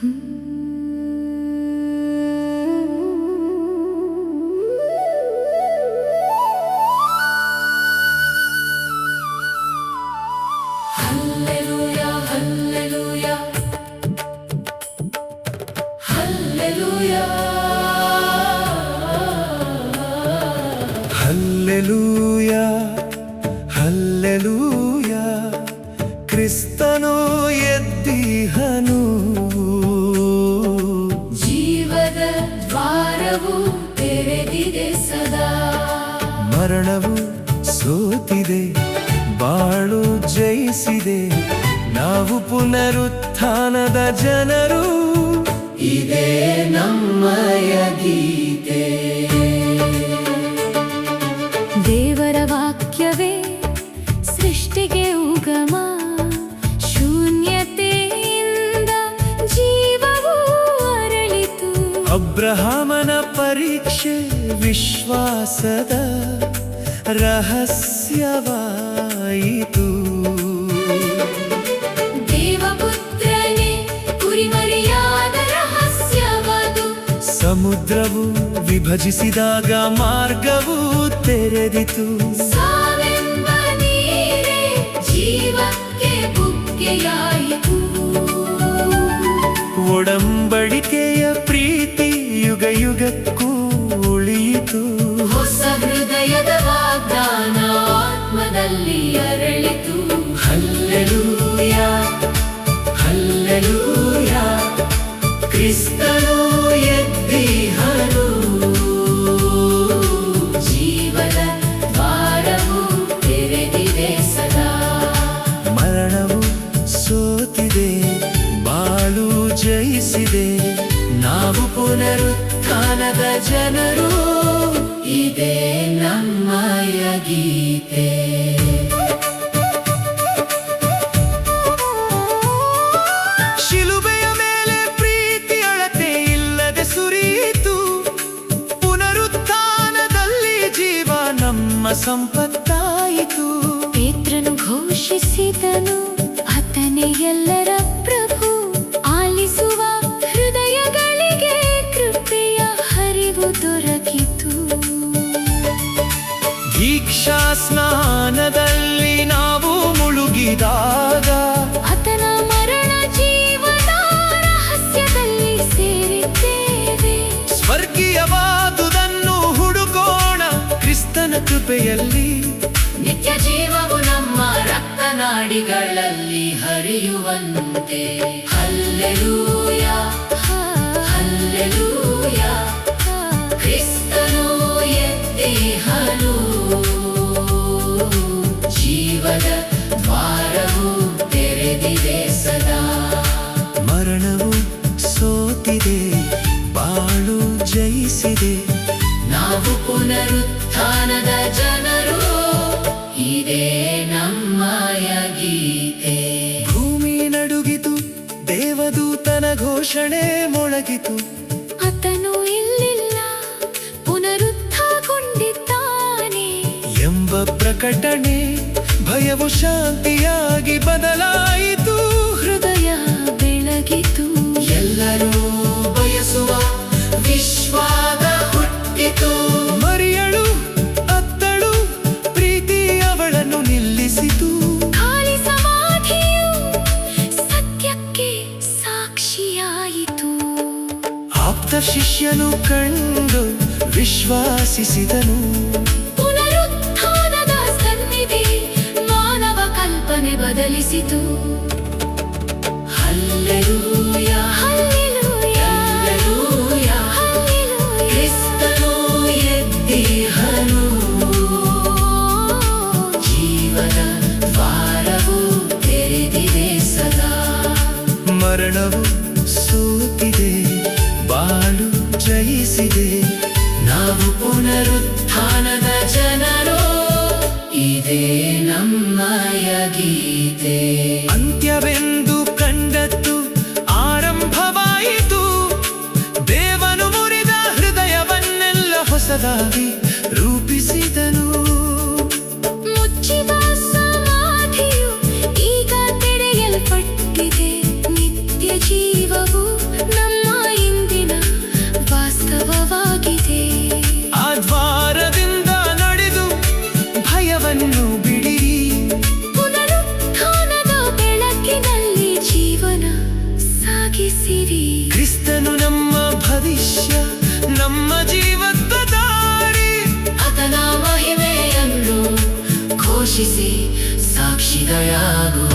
Hallelujah hallelujah ಕ್ರಿಸ್ತನು ಎದ್ದಿಹನು. ಜೀವದ ದ್ವಾರವು ತೆರೆದಿದೆ ಸದಾ. ಮರಣವು ಸೋತಿದೆ, ಬಾಳು ಜಯಿಸಿದೆ, ನಾವು ಪುನರುತ್ಥಾನದ ಜನರು. ಇದೇ ನಮ್ಮಯ ಗೀತೆ. ದೇವರ ವಾಕ್ಯವೇ ಸೃಷ್ಟಿಗೆ ಉಗಮ, ಶೂನ್ಯತೆಯಿಂದ ಜೀವವು ಅರಳಿತು. ಅಬ್ರಹಾಮನ ಪರೀಕ್ಷೆ ವಿಶ್ವಾಸದ ರಹಸ್ಯವಾಯಿತು. ದೇವಪುತ್ರನೇ ಕುರಿಮರಿಯಾದ ರಹಸ್ಯವದು. ಸಮುದ್ರವು ವಿಭಜಿಸಿದಾಗ ಮಾರ್ಗವು ತೆರೆದಿತು. ಸಾವೆಂಬ ನೀರೇ ಜೀವಕ್ಕೆ ಬುಗ್ಗೆಯಾಯಿತು. ಒಡಂಬಡಿಕೆಯ ಪ್ರೀತಿ ಯುಗ ಯುಗಕ್ಕೂ ಉಳಿಯಿತು. ಹೊಸ ಹೃದಯದ ವಾಗ್ದಾನ ಆತ್ಮದಲ್ಲಿ ಅರಳಿತು. ಹಲ್ಲೆಲೂಯಾ ಹಲ್ಲೆಲೂಯಾ ಕ್ರಿಸ್ತನು ಎದ್ದಿಹನು. ಜೀವದ ದ್ವಾರವು ತೆರೆದಿದೆ ಸದಾ. ಮರಣವು ಸೋತಿದೆ, ಬಾಳು ಜಯಿಸಿದೆ, ನಾವು ಪುನರುತ್ಥಾನದ ಜನರು. ಇದೇ ನಮ್ಮಯ ಗೀತೆ. ಶಿಲುಬೆಯ ಮೇಲೆ ಪ್ರೀತಿ ಅಳತೆ ಇಲ್ಲದೆ ಸುರಿಯಿತು. ಪುನರುತ್ಥಾನದಲ್ಲಿ ಜೀವ ನಮ್ಮ ಸಂಪತ್ತಾಯಿತು. ಪೇತ್ರನು ಘೋಷಿಸಿದನು, ಆತನೇ ಎಲ್ಲರ ಪ್ರಭು. ಆಲಿಸುವ ಹೃದಯಗಳಿಗೆ ಕೃಪೆಯ ಹರಿವು ದೊರಕಿತು. ದೀಕ್ಷಾ ಸ್ನಾನದಲ್ಲಿ ನಾವು ಮುಳುಗಿದಾಗ ಆತನ ಮರಣ ಜೀವನ ರಹಸ್ಯದಲ್ಲಿ ಸೇರಿದ್ದೇವೆ. ಸ್ವರ್ಗೀಯವಾದುದನ್ನು ಹುಡುಕೋಣ ಕ್ರಿಸ್ತನ ಕೃಪೆಯಲ್ಲಿ. ನಿತ್ಯ ಜೀವವು ನಮ್ಮ ರಕ್ತನಾಡಿಗಳಲ್ಲಿ ಹರಿಯುವಂತೆ. ಹಲ್ಲೆಲೂಯಾ ಹಲ್ಲೆಲೂಯಾ ಕ್ರಿಸ್ತನು ಎದ್ದಿಹನು. ಜೀವದ ದ್ವಾರವು ತೆರೆದಿದೆ ಸದಾ. ಮರಣವು ಸೋತಿದೆ, ಬಾಳು ಜಯಿಸಿದೆ, ನಾವು ಪುನರುತ್ಥಾನದ ಜನರು. ಇದೇ ನಮ್ಮಯ ಗೀತೆ. ಭೂಮಿ ನಡುಗಿತು, ದೇವದೂತನ ಘೋಷಣೆ ಮೊಳಗಿತು. ಆತನು ಇಲ್ಲಿಲ್ಲ, ಪುನರುತ್ಥಾನಗೊಂಡಿದ್ದಾನೆ ಎಂಬ ಪ್ರಕಟಣೆ ಭಯವು ಶಾಂತಿಯಾಗಿ ಬದಲಾಯಿತು. ಹೃದಯ ಬೆಳಗಿತು. ಎಲ್ಲರೂ ಬಯಸುವ ವಿಶ್ವಾದ ಹುಟ್ಟಿತು. ಮರಿಯಳು ಅತ್ತಳು, ಪ್ರೀತಿ ಅವಳನ್ನು ನಿಲ್ಲಿಸಿತು. ಖಾಲಿ ಸಮಾಧಿಯು ಸತ್ಯಕ್ಕೆ ಸಾಕ್ಷಿಯಾಯಿತು. ಆಪ್ತ ಶಿಷ್ಯನು ಕಂಡು ವಿಶ್ವಾಸಿಸಿದನು. ಪುನರುತ್ಥಾನದ ಸನ್ನಿಧಿ ಮಾನವ ಕಲ್ಪನೆ ಬದಲಿಸಿತು. ಹಲ್ಲೆಲೂಯಾ ಹಲ್ಲೆಲೂಯಾ ಹಲ್ಲೆಲೂಯಾ ಕ್ರಿಸ್ತನು ಎದ್ದಿಹನು. ಜೀವದ ದ್ವಾರವು ತೆರೆದಿದೆ ಸದಾ. ಮರಣವು ಸೋತಿದೆ, ಬಾಳು ಜಯಿಸಿದೆ, ನಾವು ಪುನರುತ್ಥಾನದ ಜನರು. ಇದೇ ನಮ್ಮಯ ಗೀತೆ. ಅಂತ್ಯವೆಂದು ಕಂಡದ್ದು ಆರಂಭವಾಯಿತು. ದೇವನು ಮುರಿದ ಹೃದಯವನ್ನೆಲ್ಲ ಹೊಸದಾಗಿ ರೂಪಿಸಿದನು. ಮುಚ್ಚಿದ ಸಮಾಧಿಯು ಈಗ ತೆರೆಯಲ್ಪಟ್ಟಿದೆ. ನಿತ್ಯ ಜೀವವು ಸಾಕ್ಷಿಗಳಾಗುವ